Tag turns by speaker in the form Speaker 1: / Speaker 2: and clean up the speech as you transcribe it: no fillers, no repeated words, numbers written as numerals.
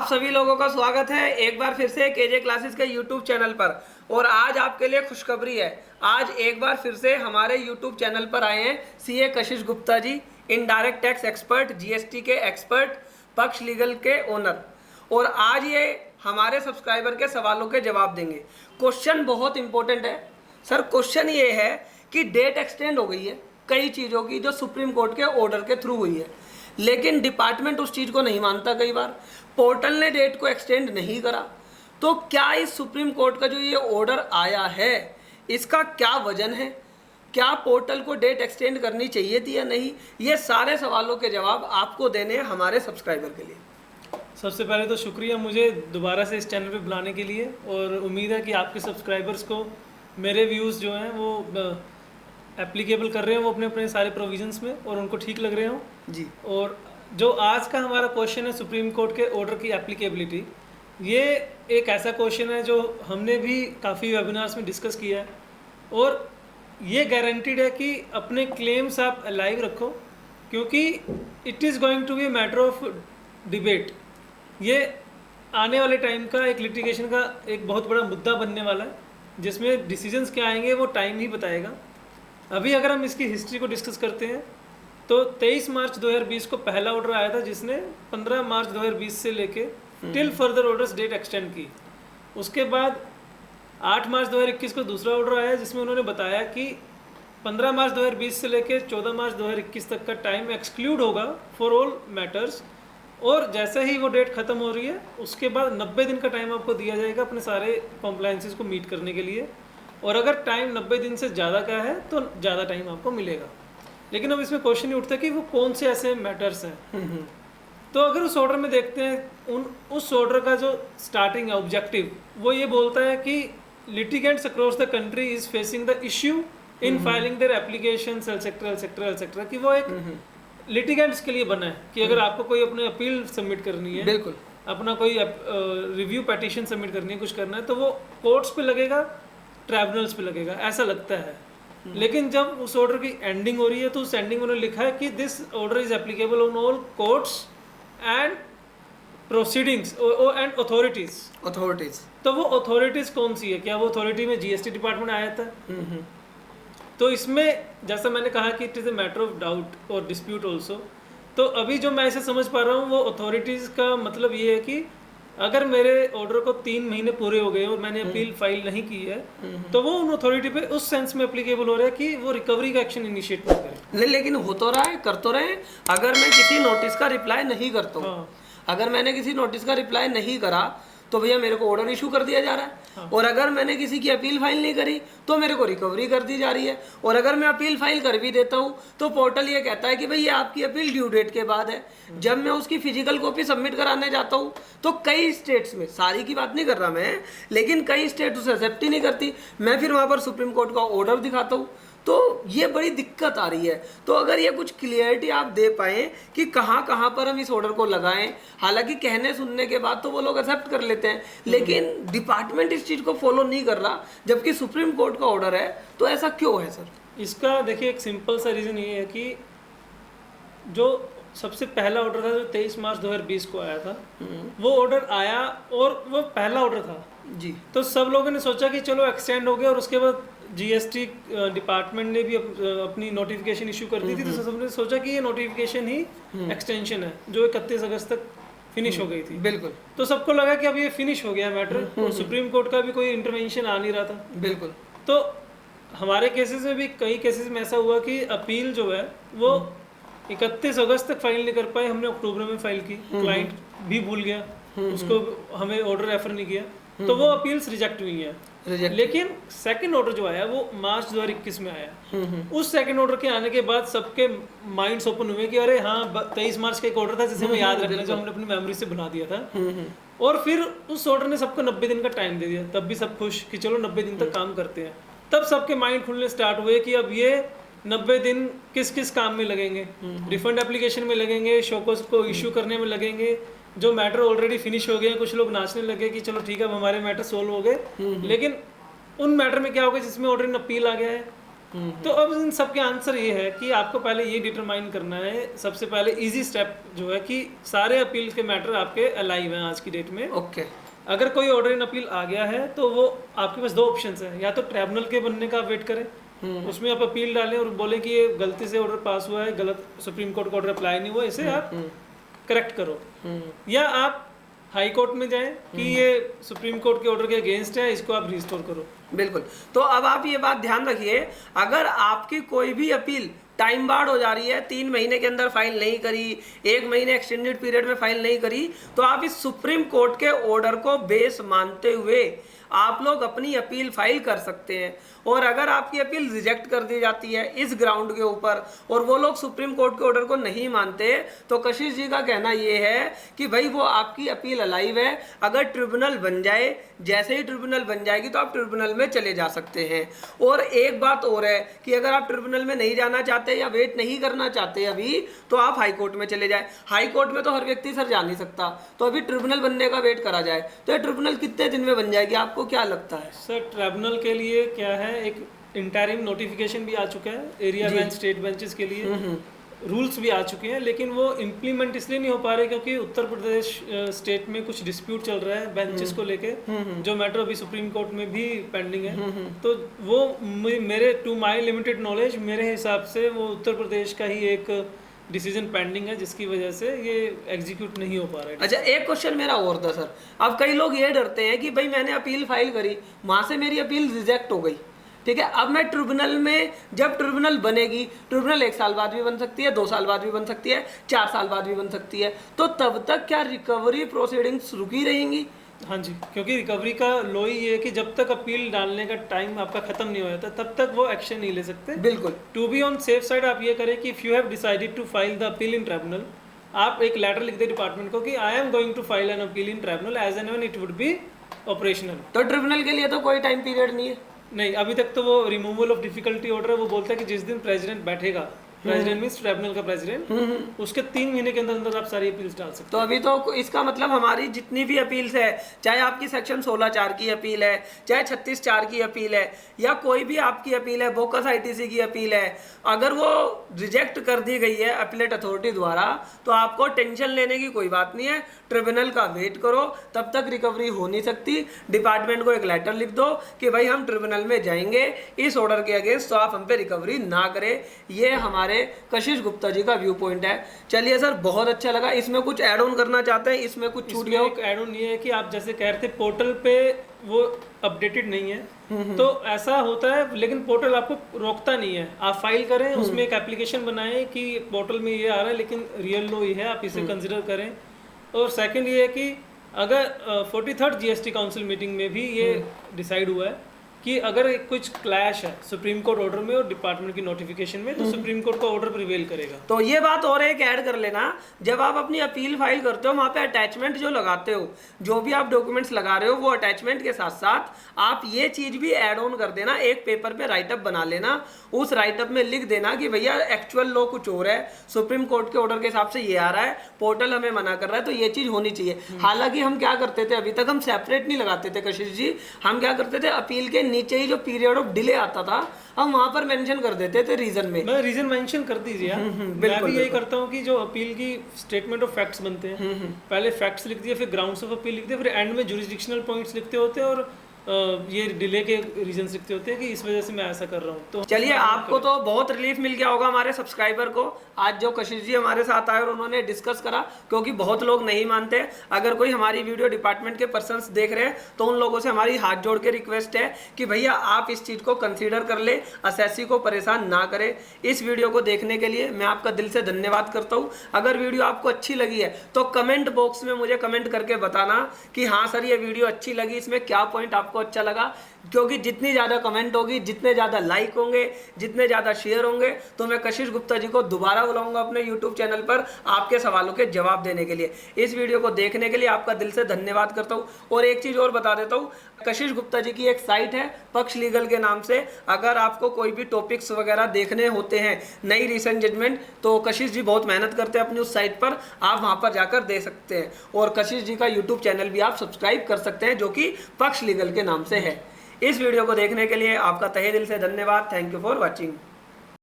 Speaker 1: आप सभी लोगों का स्वागत है एक बार फिर से केजे क्लासेस के यूट्यूब चैनल पर। और आज आपके लिए खुशखबरी है। आज एक बार फिर से हमारे यूट्यूब चैनल पर आए हैं सीए कशिश Gupta ji, indirect tax expert, GST के एक्सपर्ट, पक्ष लीगल के ओनर। और आज ये हमारे सब्सक्राइबर के सवालों के जवाब देंगे। क्वेश्चन बहुत इंपॉर्टेंट है सर। क्वेश्चन ये है कि डेट एक्सटेंड हो गई है कई चीज़ों की जो सुप्रीम कोर्ट के ऑर्डर के थ्रू हुई है, लेकिन डिपार्टमेंट उस चीज़ को नहीं मानता। कई बार पोर्टल ने डेट को एक्सटेंड नहीं करा। तो क्या इस सुप्रीम कोर्ट का जो ये ऑर्डर आया है इसका क्या वजन है? क्या पोर्टल को डेट एक्सटेंड करनी चाहिए थी या नहीं? ये सारे सवालों के जवाब आपको देने हैं हमारे सब्सक्राइबर के लिए।
Speaker 2: सबसे पहले तो शुक्रिया मुझे दोबारा से इस चैनल पे बुलाने के लिए, और उम्मीद है कि आपके सब्सक्राइबर्स को मेरे व्यूज़ जो हैं वो एप्लीकेबल कर रहे हो, वो अपने अपने सारे प्रोविजंस में, और उनको ठीक लग रहे हो
Speaker 1: जी।
Speaker 2: और जो आज का हमारा क्वेश्चन है सुप्रीम कोर्ट के ऑर्डर की एप्लीकेबिलिटी, ये एक ऐसा क्वेश्चन है जो हमने भी काफ़ी वेबिनार्स में डिस्कस किया है, और ये गारंटीड है कि अपने क्लेम्स आप अलाइव रखो, क्योंकि it is going to be matter of debate. ये आने वाले टाइम का एक लिटिगेशन का एक बहुत बड़ा मुद्दा बनने वाला है, जिसमें डिसीजंस क्या आएंगे वो टाइम ही बताएगा। अभी अगर हम इसकी हिस्ट्री को डिस्कस करते हैं तो 23 मार्च 2020 को पहला ऑर्डर आया था, जिसने 15 मार्च 2020 से लेके till further orders date extend की। उसके बाद 8 मार्च 2021 को दूसरा ऑर्डर आया, जिसमें उन्होंने बताया कि 15 मार्च 2020 से लेके 14 मार्च 2021 तक का टाइम एक्सक्लूड होगा फॉर ऑल मैटर्स, और जैसे ही वो डेट ख़त्म हो रही है उसके बाद 90 दिन का टाइम आपको दिया जाएगा अपने सारे कॉम्प्लाइंसेस को मीट करने के लिए, और अगर टाइम 90 दिन से ज़्यादा का है तो ज़्यादा टाइम आपको मिलेगा। लेकिन अब इसमें क्वेश्चन ये उठता है कि वो कौन से ऐसे मैटर्स हैं। तो अगर उस ऑर्डर में देखते हैं, उस ऑर्डर का जो स्टार्टिंग है ऑब्जेक्टिव, वो ये बोलता है कि litigants across the country is facing the issue in filing their application etcetera, कि वो एक लिटिगेंट्स के लिए बना है कि अगर आपको कोई अपने अपील सबमिट करनी है,
Speaker 1: बिल्कुल
Speaker 2: अपना कोई रिव्यू पेटिशन सबमिट करनी है, कुछ करना है, तो वो कोर्ट्स पे लगेगा, ट्राइब्यूनल्स पे लगेगा, ऐसा लगता है। लेकिन जब उस ऑर्डर की एंडिंग हो रही है तो उस एंडिंग में उन्होंने लिखा है कि this order is applicable on all courts and proceedings and authorities. तो वो अथॉरिटीज कौन सी है? क्या वो अथॉरिटी में जीएसटी डिपार्टमेंट आया था? तो इसमें जैसा मैंने कहा कि it is a matter of doubt और डिस्प्यूट ऑल्सो। तो अभी जो मैं इसे समझ पा रहा हूँ वो अथॉरिटीज़ का मतलब ये है कि अगर मेरे ऑर्डर को 3 महीने पूरे हो गए और मैंने अपील फाइल नहीं की है, तो वो उन अथॉरिटी पे उस सेंस में एप्लीकेबल हो रहा है कि वो रिकवरी का एक्शन इनिशिएट ना करे।
Speaker 1: नहीं, लेकिन हो तो रहा है, कर तो रहे हैं। अगर मैं किसी नोटिस का रिप्लाई नहीं करता हूँ, अगर मैंने किसी नोटिस का रिप्लाई नहीं करा तो भैया मेरे को ऑर्डर इशू कर दिया जा रहा है। और अगर मैंने किसी की अपील फाइल नहीं करी तो मेरे को रिकवरी कर दी जा रही है। और अगर मैं अपील फाइल कर भी देता हूँ तो पोर्टल ये कहता है कि भाई ये आपकी अपील ड्यू डेट के बाद है। जब मैं उसकी फिजिकल कॉपी सबमिट कराने जाता हूँ तो कई स्टेट्स में, सारी की बात नहीं कर रहा मैं, लेकिन कई स्टेट उसे एक्सेप्ट ही नहीं करती। मैं फिर वहाँ पर सुप्रीम कोर्ट का ऑर्डर दिखाता हूँ, तो ये बड़ी दिक्कत आ रही है। तो अगर ये कुछ क्लियरिटी आप दे पाएँ कि कहाँ कहाँ पर हम इस ऑर्डर को लगाएं। हालांकि कहने सुनने के बाद तो वो लोग एक्सेप्ट कर लेते हैं, लेकिन डिपार्टमेंट इस चीज़ को फॉलो नहीं कर रहा, जबकि सुप्रीम कोर्ट का ऑर्डर है। तो ऐसा क्यों है सर?
Speaker 2: इसका देखिए एक सिंपल सा रीज़न ये है कि जो सबसे पहला ऑर्डर था जो 23 मार्च 2020 को आया था, वो ऑर्डर आया और वो पहला ऑर्डर था
Speaker 1: जी।
Speaker 2: तो सब लोगों ने सोचा कि चलो एक्सटेंड हो गया, और उसके बाद जीएसटी डिपार्टमेंट ने भी अपनी नोटिफिकेशन इशू कर दी थी, तो सबने सोचा कि ये नोटिफिकेशन ही एक्सटेंशन है जो 31 अगस्त तक फिनिश हो गई थी।
Speaker 1: बिल्कुल।
Speaker 2: तो सबको लगा कि अब ये फिनिश हो गया मैटर, और सुप्रीम कोर्ट का भी कोई इंटरवेंशन आ नहीं रहा था।
Speaker 1: बिल्कुल।
Speaker 2: तो हमारे केसेस में भी, कई केसेस में ऐसा हुआ कि अपील जो है वो 31 अगस्त तक फाइल नहीं कर पाए। हमने अक्टूबर में फाइल की, क्लाइंट भी भूल गया, उसको हमें ऑर्डर रेफर नहीं किया, तो वो अपील्स रिजेक्ट हुई हैं। लेकिन सेकंड ऑर्डर जो आया वो मार्च 2021 में आया। उस सेकंड ऑर्डर के आने के बाद सबके माइंड्स ओपन हुए कि अरे हाँ, 23 मार्च का एक ऑर्डर था जिसे हमें याद रखना, जो हमने अपनी मेमोरी से बना दिया था। और फिर उस ऑर्डर ने सबको 90 दिन का टाइम दे दिया। तब भी सब खुश कि चलो 90 दिन तक काम करते हैं। तब सबके माइंड खुलने स्टार्ट हुए कि अब ये 90 दिन किस किस काम में लगेंगे। रिफंड एप्लीकेशन में लगेंगे, शोकॉज को इश्यू करने में लगेंगे, जो मैटर ऑलरेडी फिनिश हो गए। कुछ लोग नाचने लगे कि चलो ठीक है अब हमारे मैटर सोल्व हो गए। लेकिन उन मैटर में क्या होगा जिसमें ऑलरेडी अपील आ गया है, तो अब इन सब के आंसर ये है कि आपको पहले ये डिटरमाइन करना है, सबसे पहले इजी स्टेप जो है कि सारे अपील के मैटर आपके अलाइव हैं आज की डेट में।
Speaker 1: ओके।
Speaker 2: अगर कोई ऑर्डर इन अपील आ गया है तो वो आपके पास दो ऑप्शंस है, या तो ट्राइब्यूनल के बनने का आप वेट करें, उसमें आप अपील डालें और बोले कि ये गलती से ऑर्डर पास हुआ है, गलत सुप्रीम कोर्ट का ऑर्डर अप्लाई नहीं हुआ, इसे आप करेक्ट करो, या आप हाई कोर्ट में जाएं कि ये सुप्रीम कोर्ट के ऑर्डर के अगेंस्ट है, इसको आप रिस्टोर करो।
Speaker 1: बिल्कुल। तो अब आप ये बात ध्यान रखिए, अगर आपकी कोई भी अपील टाइम बार्ड हो जा रही है, 3 महीने के अंदर फाइल नहीं करी, 1 महीने एक्सटेंडेड पीरियड में फाइल नहीं करी, तो आप इस सुप्रीम कोर्ट के ऑर्डर को बेस मानते हुए आप लोग अपनी अपील फाइल कर सकते हैं। और अगर आपकी अपील रिजेक्ट कर दी जाती है इस ग्राउंड के ऊपर और वो लोग सुप्रीम कोर्ट के ऑर्डर को नहीं मानते, तो कशिश जी का कहना ये है कि भाई वो आपकी अपील अलाइव है, अगर ट्रिब्यूनल बन जाए, जैसे ही ट्रिब्यूनल बन जाएगी तो आप ट्रिब्यूनल में चले जा सकते हैं। और एक बात और है कि अगर आप ट्रिब्यूनल में नहीं जाना चाहते या वेट नहीं करना चाहते अभी, तो आप हाई कोर्ट में चले जाए। हाई कोर्ट में तो हर व्यक्ति सर जा नहीं सकता, तो अभी ट्रिब्यूनल बनने का वेट करा जाए। तो ये ट्रिब्यूनल कितने दिन में बन जाएगी, आपको क्या लगता है?
Speaker 2: सर ट्राइब्यूनल के लिए क्या है, एक इंटरिम नोटिफिकेशन भी आ चुका है एरिया बेंच स्टेट बेंचेस के लिए, रूल्स भी आ चुके हैं, लेकिन वो इम्प्लीमेंट इसलिए नहीं हो पा रहे क्योंकि उत्तर प्रदेश स्टेट में कुछ डिस्प्यूट चल रहा है बेंचेस को लेके, जो मैटर अभी सुप्रीम कोर्ट में भी पेंडिंग है। तो वो मेरे टू माय लिमिटेड नॉलेज, मेरे हिसाब से वो उत्तर प्रदेश का ही एक डिसीजन पेंडिंग है, जिसकी वजह से ये एग्जीक्यूट नहीं हो पा रहा है।
Speaker 1: अच्छा, एक क्वेश्चन मेरा और था सर। अब कई लोग ये डरते हैं कि भाई मैंने अपील फाइल करी, वहां से मेरी अपील रिजेक्ट हो गई, ठीक है, अब मैं ट्रिब्यूनल में, जब ट्रिब्यूनल बनेगी, ट्रिब्यूनल 1 साल बाद भी बन सकती है, 2 साल बाद भी बन सकती है, 4 साल बाद भी बन सकती है, तो तब तक क्या रिकवरी प्रोसीडिंग्स रुकी रहेंगी?
Speaker 2: हाँ जी, क्योंकि रिकवरी का लॉ ही है कि जब तक अपील डालने का टाइम आपका खत्म नहीं हो जाता तब तक वो एक्शन नहीं ले सकते।
Speaker 1: बिल्कुल।
Speaker 2: To be on safe side आप ये करें कि if you have decided to file the appeal in tribunal, आप एक लेटर लिख दे डिपार्टमेंट को कि I am going to file an appeal in tribunal as and when it would be operational.
Speaker 1: तो ट्रिब्यूनल के लिए तो कोई टाइम पीरियड नहीं है?
Speaker 2: नहीं, अभी तक तो वो रिमूवल ऑफ डिफिकल्टी ऑर्डर है, वो बोलता है कि जिस दिन प्रेसिडेंट बैठेगा, प्रेसिडेंट मींस ट्राइब्यूनल का प्रेसिडेंट, उसके 3 महीने के अंदर अंदर आप सारी अपील्स डाल सकते
Speaker 1: तो अभी तो इसका मतलब हमारी जितनी भी अपील्स है, चाहे आपकी सेक्शन 16(4) की अपील है, चाहे 36(4) की अपील है, या कोई भी आपकी अपील है, बोकस आईटीसी की अपील है, अगर वो रिजेक्ट कर दी गई है अपीलेट अथॉरिटी द्वारा, तो आपको टेंशन लेने की कोई बात नहीं है। ट्रिब्यूनल का वेट करो, तब तक रिकवरी हो नहीं सकती। डिपार्टमेंट को एक लेटर लिख दो कि भाई हम ट्रिब्यूनल में जाएंगे इस ऑर्डर के अगेंस्ट, तो आप हम पे रिकवरी ना करें। ये हमारे कशिश गुप्ता जी का व्यू पॉइंट है। चलिए सर, बहुत अच्छा लगा। इसमें कुछ ऐड ऑन करना चाहते हैं? इसमें कुछ छूट गया?
Speaker 2: एक ऐड ऑन ये है कि आप जैसे कह रहे थे पोर्टल पे वो अपडेटेड नहीं है, तो ऐसा होता है, लेकिन पोर्टल आपको रोकता नहीं है। आप फाइल करें, उसमें एक एप्लीकेशन बनाएं कि पोर्टल में ये आ रहा है लेकिन रियल लो ये है, आप इसे कंसिडर करें। और सेकंड ये है कि अगर 43rd जीएसटी काउंसिल मीटिंग में भी ये डिसाइड हुआ है कि अगर कुछ क्लैश है सुप्रीम कोर्ट ऑर्डर में और डिपार्टमेंट की नोटिफिकेशन में, तो सुप्रीम कोर्ट का ऑर्डर प्रिवेल करेगा।
Speaker 1: तो ये बात और एक ऐड कर लेना, जब आप अपनी अपील फाइल करते हो वहाँ पे अटैचमेंट जो लगाते हो, जो भी आप डॉक्यूमेंट्स लगा रहे हो, वो अटैचमेंट के साथ साथ आप ये चीज़ भी ऐड ऑन कर देना, एक पेपर पे राइटअप बना लेना, उस राइटअप में लिख देना कि भैया एक्चुअल लॉ कुछ और है, सुप्रीम कोर्ट के ऑर्डर के हिसाब से ये आ रहा है, पोर्टल हमें मना कर रहा है, तो ये चीज़ होनी चाहिए। हालांकि हम क्या करते थे, अभी तक हम सेपरेट नहीं लगाते थे कशिश जी, हम क्या करते थे, अपील के नीचे ही जो पीरियड ऑफ डिले आता था, हम वहां पर मेंशन कर देते थे रीजन में।
Speaker 2: मैं रीजन मेंशन कर दीजिए। मैं भी यही करता हूँ कि जो अपील की स्टेटमेंट ऑफ फैक्ट्स बनते हैं, पहले फैक्ट्स लिख दिए, फिर ग्राउंड्स ऑफ अपील लिख दिए, फिर एंड में जुरिसडिक्शनल पॉइंट्स लिखते होते हैं और ये डिले के रीजन लिखते होते हैं कि इस वजह से मैं ऐसा कर रहा हूँ। तो
Speaker 1: चलिए, आपको तो बहुत रिलीफ मिल गया होगा हमारे सब्सक्राइबर को, आज जो कशिश जी हमारे साथ आए और उन्होंने डिस्कस करा, क्योंकि बहुत लोग नहीं मानते। अगर कोई हमारी वीडियो डिपार्टमेंट के पर्सन्स देख रहे हैं तो उन लोगों से हमारी हाथ जोड़ के रिक्वेस्ट है कि भैया आप इस चीज़ को कंसीडर कर ले, असेसी को परेशान ना करें। इस वीडियो को देखने के लिए मैं आपका दिल से धन्यवाद करता हूँ। अगर वीडियो आपको अच्छी लगी है तो कमेंट बॉक्स में मुझे कमेंट करके बताना कि हाँ सर ये वीडियो अच्छी लगी, इसमें क्या पॉइंट आपको अच्छा लगा, क्योंकि जितनी ज़्यादा कमेंट होगी, जितने ज़्यादा लाइक होंगे, जितने ज़्यादा शेयर होंगे, तो मैं कशिश गुप्ता जी को दोबारा बुलाऊंगा अपने YouTube चैनल पर आपके सवालों के जवाब देने के लिए। इस वीडियो को देखने के लिए आपका दिल से धन्यवाद करता हूँ। और एक चीज़ और बता देता हूँ, कशिश गुप्ता जी की एक साइट है पक्ष लीगल के नाम से, अगर आपको कोई भी टॉपिक्स वगैरह देखने होते हैं, नई रिसेंट जजमेंट, तो कशिश जी बहुत मेहनत करते हैं अपनी उस साइट पर, आप वहाँ पर जाकर दे सकते हैं। और कशिश जी का YouTube चैनल भी आप सब्सक्राइब कर सकते हैं, जो कि पक्ष लीगल के नाम से है। इस वीडियो को देखने के लिए आपका तहे दिल से धन्यवाद। Thank you for watching.